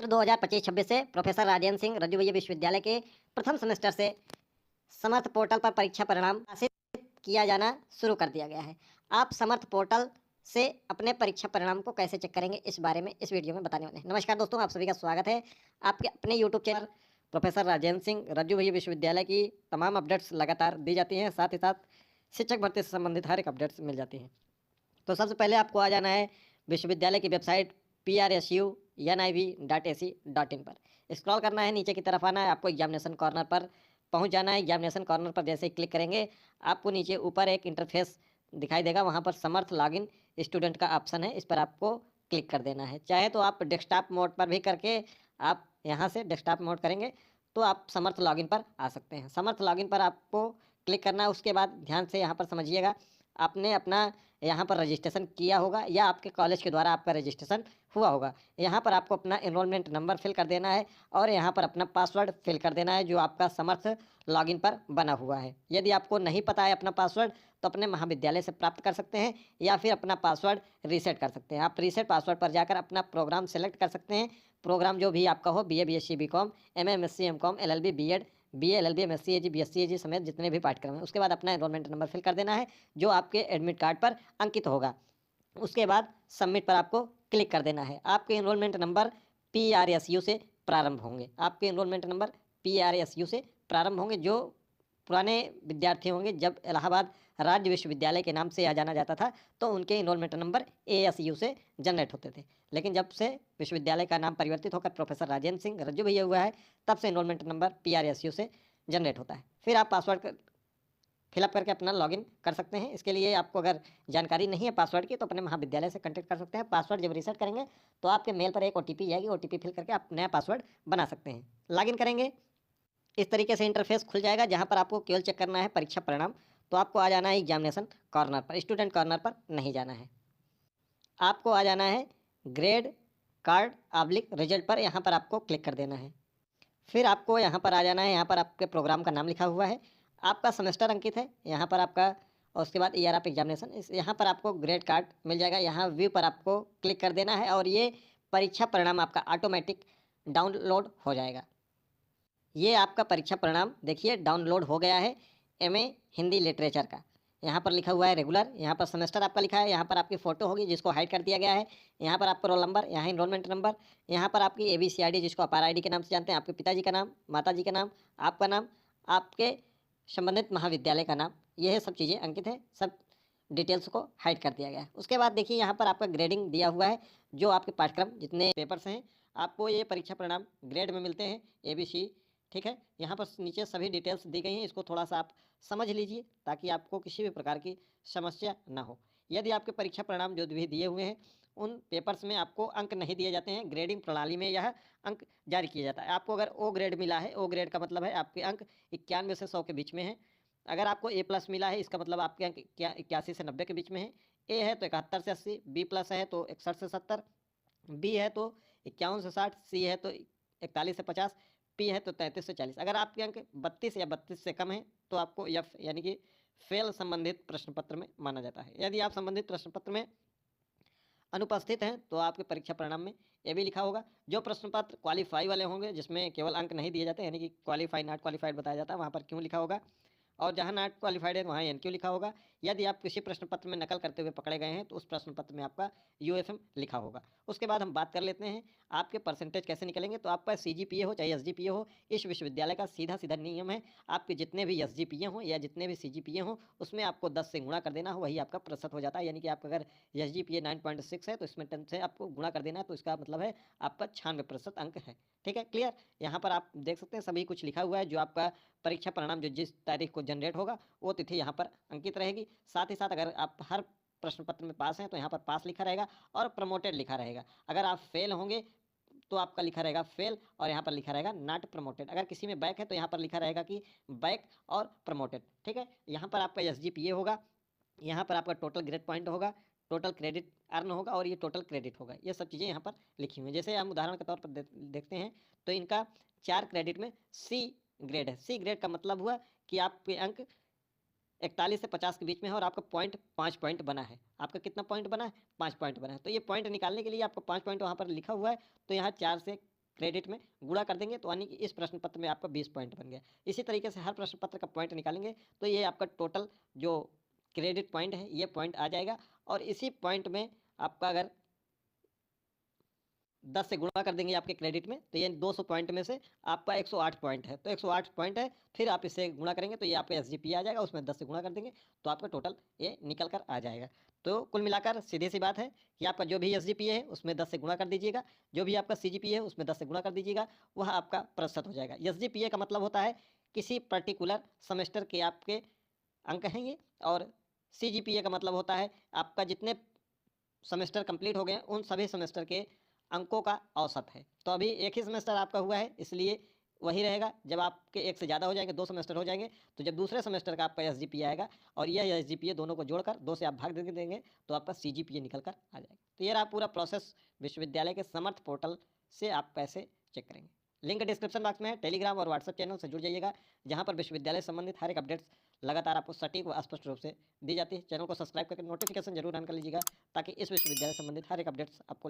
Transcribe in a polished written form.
सत्र 2025-26 से प्रोफेसर राजेंद्र सिंह रज्जुवैया विश्वविद्यालय के प्रथम सेमेस्टर से समर्थ पोर्टल पर परीक्षा परिणाम प्रकाशित किया जाना शुरू कर दिया गया है। आप समर्थ पोर्टल से अपने परीक्षा परिणाम को कैसे चेक करेंगे, इस बारे में इस वीडियो में बताने वाले हैं। नमस्कार दोस्तों, आप सभी का स्वागत है आपके अपने YouTube channel professor Rajendra Singh Rajju Bhaiya विश्वविद्यालय की तमाम अपडेट्स लगातार दी जाती हैं, साथ ही साथ शिक्षक भर्ती से संबंधित हर एक अपडेट्स मिल जाती हैं। तो सबसे पहले आपको आ जाना है विश्वविद्यालय की वेबसाइट prsu.niv.ac.in पर स्क्रॉल करना है, नीचे की तरफ आना है, आपको एग्जामिनेशन कॉर्नर पर पहुंच जाना है। एग्जामिनेशन कॉर्नर पर जैसे ही क्लिक करेंगे आपको नीचे ऊपर एक इंटरफेस दिखाई देगा, वहां पर समर्थ लॉगिन स्टूडेंट का ऑप्शन है, इस पर आपको क्लिक कर देना है। चाहे तो आप डेस्कटॉप मोड पर भी करके आप यहाँ से डेस्कटॉप मोड करेंगे तो आप समर्थ लॉगिन पर आ सकते हैं। समर्थ लॉगिन पर आपको क्लिक करना है। उसके बाद ध्यान से यहाँ पर समझिएगा, आपने अपना यहाँ पर रजिस्ट्रेशन किया होगा या आपके कॉलेज के द्वारा आपका रजिस्ट्रेशन हुआ होगा। यहाँ पर आपको अपना एनरोलमेंट नंबर फिल कर देना है और यहाँ पर अपना पासवर्ड फिल कर देना है जो आपका समर्थ लॉगिन पर बना हुआ है। यदि आपको नहीं पता है अपना पासवर्ड तो अपने महाविद्यालय से प्राप्त कर सकते हैं या फिर अपना पासवर्ड रीसेट कर सकते हैं। आप रीसेट पासवर्ड पर जाकर अपना प्रोग्राम सेलेक्ट कर सकते हैं। प्रोग्राम जो भी आपका हो, BA BSc BCom MA MSc MCom LLB BEd BA LLB MSc AG BSc AG समेत जितने भी पाठ्यक्रम हैं। उसके बाद अपना एनरोलमेंट नंबर फिल कर देना है जो आपके एडमिट कार्ड पर अंकित होगा। उसके बाद सबमिट पर आपको क्लिक कर देना है। आपके एनरोलमेंट नंबर PRSU से प्रारंभ होंगे। आपके एनरोलमेंट नंबर PRSU से प्रारंभ होंगे। जो पुराने विद्यार्थी होंगे, जब इलाहाबाद राज्य विश्वविद्यालय के नाम से यह जाना जाता था तो उनके एनरोलमेंट नंबर ASU से जनरेट होते थे, लेकिन जब से विश्वविद्यालय का नाम परिवर्तित होकर प्रोफेसर राजेंद्र सिंह रज्जुवैया हुआ है तब से एनरोलमेंट नंबर PRSU से जनरेट होता है। फिर आप पासवर्ड फिलअप करके अपना लॉगिन कर सकते हैं। इसके लिए आपको अगर जानकारी नहीं है पासवर्ड की तो अपने महाविद्यालय से कॉन्टैक्ट कर सकते हैं। पासवर्ड जब रीसेट करेंगे तो आपके मेल पर एक OTP जाएगी, OTP फिल करके आप नया पासवर्ड बना सकते हैं। लॉगिन करेंगे, इस तरीके से इंटरफेस खुल जाएगा जहां पर आपको केवल चेक करना है परीक्षा परिणाम। तो आपको आ जाना है एग्जामिनेशन कॉर्नर पर, स्टूडेंट कॉर्नर पर नहीं जाना है। आपको आ जाना है ग्रेड कार्ड रिजल्ट पर, यहाँ पर आपको क्लिक कर देना है। फिर आपको यहाँ पर आ जाना है, यहाँ पर आपके प्रोग्राम का नाम लिखा हुआ है, आपका सेमेस्टर अंकित है यहाँ पर आपका, और उसके बाद ईयर ऑफ एग्जामिनेशन, यहाँ पर आपको ग्रेड कार्ड मिल जाएगा। यहाँ व्यू पर आपको क्लिक कर देना है और ये परीक्षा परिणाम आपका ऑटोमेटिक डाउनलोड हो जाएगा। ये आपका परीक्षा परिणाम देखिए डाउनलोड हो गया है MA हिंदी लिटरेचर का। यहाँ पर लिखा हुआ है रेगुलर, यहाँ पर सेमेस्टर आपका लिखा है, यहाँ पर आपकी फ़ोटो होगी जिसको हाइड कर दिया गया है, यहाँ पर आपका रोल नंबर, यहाँ एनरोलमेंट नंबर, यहाँ पर आपकी ABCID जिसको अपार ID के नाम से जानते हैं, आपके पिताजी का नाम, माताजी का नाम, आपका नाम, आपके संबंधित महाविद्यालय का नाम, यह सब चीज़ें अंकित है। सब डिटेल्स को हाइड कर दिया गया है। उसके बाद देखिए यहाँ पर आपका ग्रेडिंग दिया हुआ है, जो आपके पाठ्यक्रम जितने पेपर्स हैं आपको ये परीक्षा परिणाम ग्रेड में मिलते हैं ABC। ठीक है, यहाँ पर नीचे सभी डिटेल्स दी गई हैं, इसको थोड़ा सा आप समझ लीजिए ताकि आपको किसी भी प्रकार की समस्या ना हो। यदि आपके परीक्षा परिणाम जो भी दिए हुए हैं उन पेपर्स में आपको अंक नहीं दिए जाते हैं, ग्रेडिंग प्रणाली में यह अंक जारी किया जाता है। आपको अगर O ग्रेड मिला है, O ग्रेड का मतलब है आपके अंक 91 से 100 के बीच में है। अगर आपको A+ मिला है, इसका मतलब आपके अंक 81 से 90 के बीच में है। A है तो 71 से 80, B+ है तो 61 से 70, B है तो 51 से 60, C है तो 41 से 50, P है तो 33 से 40। अगर आपके अंक 32 या 32 से कम है तो आपको F यानी कि फेल संबंधित प्रश्न पत्र में माना जाता है। यदि आप संबंधित प्रश्न पत्र में अनुपस्थित हैं तो आपके परीक्षा परिणाम में ये भी लिखा होगा। जो प्रश्न पत्र क्वालिफाई वाले होंगे जिसमें केवल अंक नहीं दिए जाते, यानी कि क्वालिफाई नॉट क्वालिफाइड बताया जाता है, वहाँ पर क्यों लिखा होगा, और जहाँ नॉट क्वालिफाइड है वहाँ NQ लिखा होगा। यदि आप किसी प्रश्न पत्र में नकल करते हुए पकड़े गए हैं तो उस प्रश्न पत्र में आपका UFM लिखा होगा। उसके बाद हम बात कर लेते हैं आपके परसेंटेज कैसे निकलेंगे। तो आपका CGPA हो चाहे SGPA हो, इस विश्वविद्यालय का सीधा सीधा नियम है, आपके जितने भी SGPA हो या जितने भी CGPA हो उसमें आपको 10 से गुणा कर देना हो, वही आपका प्रतिशत हो जाता है। यानी कि आपका अगर SGPA 9.6 है तो इसमें 10 से आपको गुणा कर देना है, तो इसका मतलब है आपका 96% अंक है। ठीक है, क्लियर। यहाँ पर आप देख सकते हैं सभी कुछ लिखा हुआ है। जो आपका परीक्षा परिणाम जो जिस तारीख को जनरेट होगा वो तिथि यहाँ पर अंकित रहेगी। साथ ही साथ अगर आप हर प्रश्न पत्र में पास हैं तो यहाँ पर पास लिखा रहेगा और प्रमोटेड लिखा रहेगा। अगर आप फेल होंगे तो आपका लिखा रहेगा फेल और यहाँ पर लिखा रहेगा नॉट प्रमोटेड। अगर किसी में बैक है तो यहाँ पर लिखा रहेगा कि बैक और प्रमोटेड। ठीक है, यहाँ पर आपका SGPA होगा, यहाँ पर आपका टोटल ग्रेड पॉइंट होगा, टोटल क्रेडिट अर्न होगा और ये टोटल क्रेडिट होगा। ये सब चीज़ें यहाँ पर लिखी हुई हैं। जैसे हम उदाहरण के तौर पर देखते हैं तो इनका 4 क्रेडिट में C ग्रेड है। C ग्रेड का मतलब हुआ कि आपके अंक 41 से 50 के बीच में है और आपका पॉइंट 5 पॉइंट बना है। आपका कितना पॉइंट बना है? 5 पॉइंट बना है। तो ये पॉइंट निकालने के लिए आपको 5 पॉइंट वहाँ पर लिखा हुआ है, तो यहाँ 4 से क्रेडिट में गुणा कर देंगे, तो यानी कि इस प्रश्न पत्र में आपका 20 पॉइंट बन गया। इसी तरीके से हर प्रश्न पत्र का पॉइंट निकालेंगे तो ये आपका टोटल जो क्रेडिट पॉइंट है ये पॉइंट आ जाएगा। और इसी पॉइंट में आपका अगर 10 से गुणा कर देंगे आपके क्रेडिट में, तो ये 200 पॉइंट में से आपका 108 पॉइंट है, तो 108 पॉइंट है, फिर आप इससे गुणा करेंगे तो ये आपका एसजीपीए आ जाएगा, उसमें 10 से गुणा कर देंगे तो आपका टोटल ये निकल कर आ जाएगा। तो कुल मिलाकर सीधी सी बात है कि आपका जो भी एसजीपीए है उसमें 10 से गुणा कर दीजिएगा, जो भी आपका सीजीपीए है उसमें 10 से गुणा कर दीजिएगा, वह आपका प्रतिशत हो जाएगा। एसजीपीए का मतलब होता है किसी पर्टिकुलर सेमेस्टर के आपके अंक हैं ये, और सीजीपीए का मतलब होता है आपका जितने सेमेस्टर कंप्लीट हो गए उन सभी सेमेस्टर के अंकों का औसत है। तो अभी एक ही सेमेस्टर आपका हुआ है इसलिए वही रहेगा। जब आपके एक से ज़्यादा हो जाएंगे, 2 सेमेस्टर हो जाएंगे, तो जब दूसरे सेमेस्टर का आपका एसजीपीए आएगा और यह एसजीपीए दोनों को जोड़कर 2 से आप भाग दे देंगे तो आपका सीजीपीए निकल कर आ जाएगा। तो ये रहा पूरा प्रोसेस विश्वविद्यालय के समर्थ पोर्टल से आप कैसे चेक करेंगे। लिंक डिस्क्रिप्शन बॉक्स में है। टेलीग्राम और व्हाट्सएप चैनल से जुड़ जाइएगा, जहाँ पर विश्वविद्यालय संबंधित हर एक अपडेट्स लगातार आपको सटीक व स्पष्ट रूप से दी जाती है। चैनल को सब्सक्राइब करके नोटिफिकेशन जरूर ऑन कर लीजिएगा, ताकि इस विश्वविद्यालय संबंधित हर एक अपडेट्स आपको